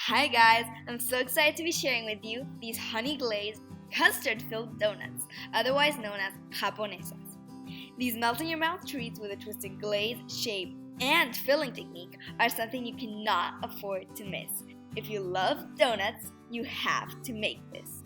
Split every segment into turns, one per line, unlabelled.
Hi guys, I'm so excited to be sharing with you these honey glazed, custard-filled donuts, otherwise known as Japonesas. These melt-in-your-mouth treats with a twisted glaze, shape, and filling technique are something you cannot afford to miss. If you love donuts, you have to make this.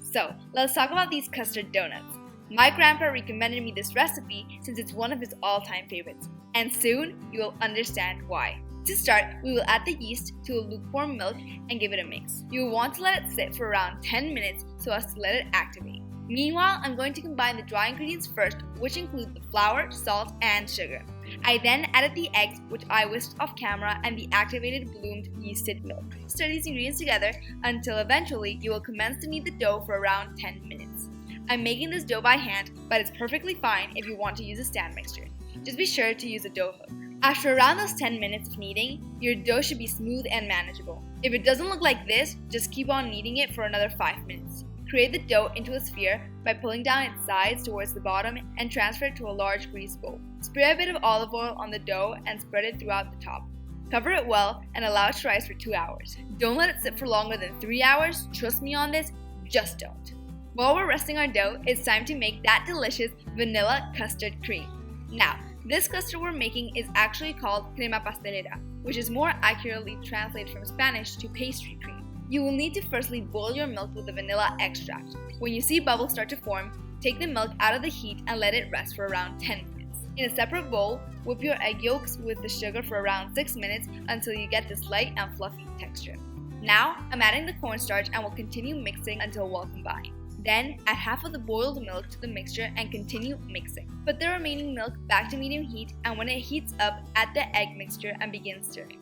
So, let's talk about these custard donuts. My grandpa recommended me this recipe since it's one of his all-time favorites, and soon you will understand why. To start, we will add the yeast to a lukewarm milk and give it a mix. You will want to let it sit for around 10 minutes so as to let it activate. Meanwhile, I'm going to combine the dry ingredients first, which include the flour, salt, and sugar. I then added the eggs, which I whisked off camera, and the activated bloomed yeasted milk. Stir these ingredients together until eventually you will commence to knead the dough for around 10 minutes. I'm making this dough by hand, but it's perfectly fine if you want to use a stand mixer. Just be sure to use a dough hook. After around those 10 minutes of kneading, your dough should be smooth and manageable. If it doesn't look like this, just keep on kneading it for another 5 minutes. Create the dough into a sphere by pulling down its sides towards the bottom and transfer it to a large grease bowl. Spray a bit of olive oil on the dough and spread it throughout the top. Cover it well and allow it to rise for 2 hours. Don't let it sit for longer than 3 hours. Trust me on this, just don't. While we're resting our dough, it's time to make that delicious vanilla custard cream. Now, this custard we're making is actually called crema pastelera, which is more accurately translated from Spanish to pastry cream. You will need to firstly boil your milk with the vanilla extract. When you see bubbles start to form, take the milk out of the heat and let it rest for around 10 minutes. In a separate bowl, whip your egg yolks with the sugar for around 6 minutes until you get this light and fluffy texture. Now, I'm adding the cornstarch and will continue mixing until well combined. Then, add half of the boiled milk to the mixture and continue mixing. Put the remaining milk back to medium heat, and when it heats up, add the egg mixture and begin stirring.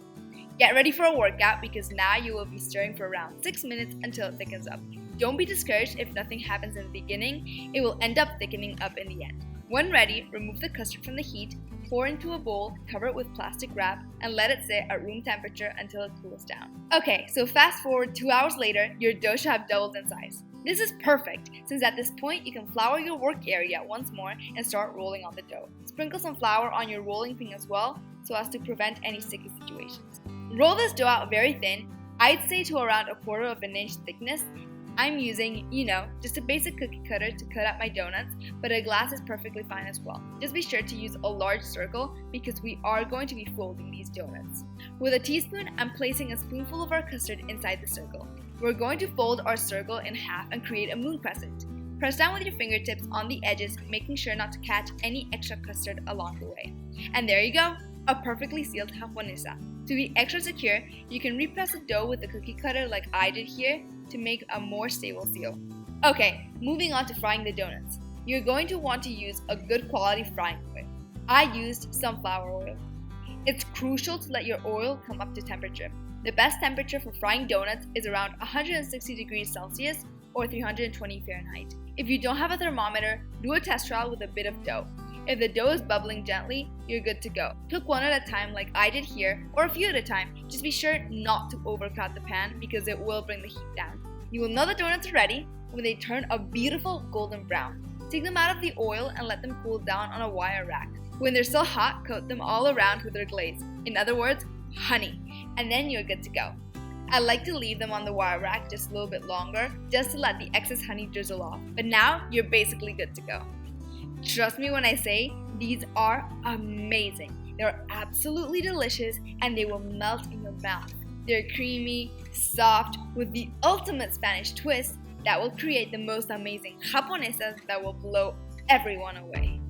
Get ready for a workout because now you will be stirring for around 6 minutes until it thickens up. Don't be discouraged if nothing happens in the beginning, it will end up thickening up in the end. When ready, remove the custard from the heat, pour into a bowl, cover it with plastic wrap, and let it sit at room temperature until it cools down. Okay, so fast forward 2 hours later, your dough should have doubled in size. This is perfect, since at this point you can flour your work area once more and start rolling on the dough. Sprinkle some flour on your rolling pin as well, so as to prevent any sticky situations. Roll this dough out very thin, I'd say to around 1/4 of an inch thickness. I'm using, just a basic cookie cutter to cut out my donuts, but a glass is perfectly fine as well. Just be sure to use a large circle because we are going to be folding these donuts. With a teaspoon, I'm placing a spoonful of our custard inside the circle. We're going to fold our circle in half and create a moon crescent. Press down with your fingertips on the edges, making sure not to catch any extra custard along the way. And there you go, a perfectly sealed japonesa. To be extra secure, you can repress the dough with the cookie cutter like I did here to make a more stable seal. Okay, moving on to frying the donuts. You're going to want to use a good quality frying oil. I used sunflower oil. It's crucial to let your oil come up to temperature. The best temperature for frying donuts is around 160 degrees Celsius or 320 Fahrenheit. If you don't have a thermometer, do a test trial with a bit of dough. If the dough is bubbling gently, you're good to go. Cook one at a time like I did here, or a few at a time. Just be sure not to overcrowd the pan because it will bring the heat down. You will know the donuts are ready when they turn a beautiful golden brown. Take them out of the oil and let them cool down on a wire rack. When they're still hot, coat them all around with their glaze. In other words, honey. And then you're good to go. I like to leave them on the wire rack just a little bit longer, just to let the excess honey drizzle off. But now, you're basically good to go. Trust me when I say, these are amazing. They're absolutely delicious and they will melt in your mouth. They're creamy, soft, with the ultimate Spanish twist that will create the most amazing japonesas that will blow everyone away.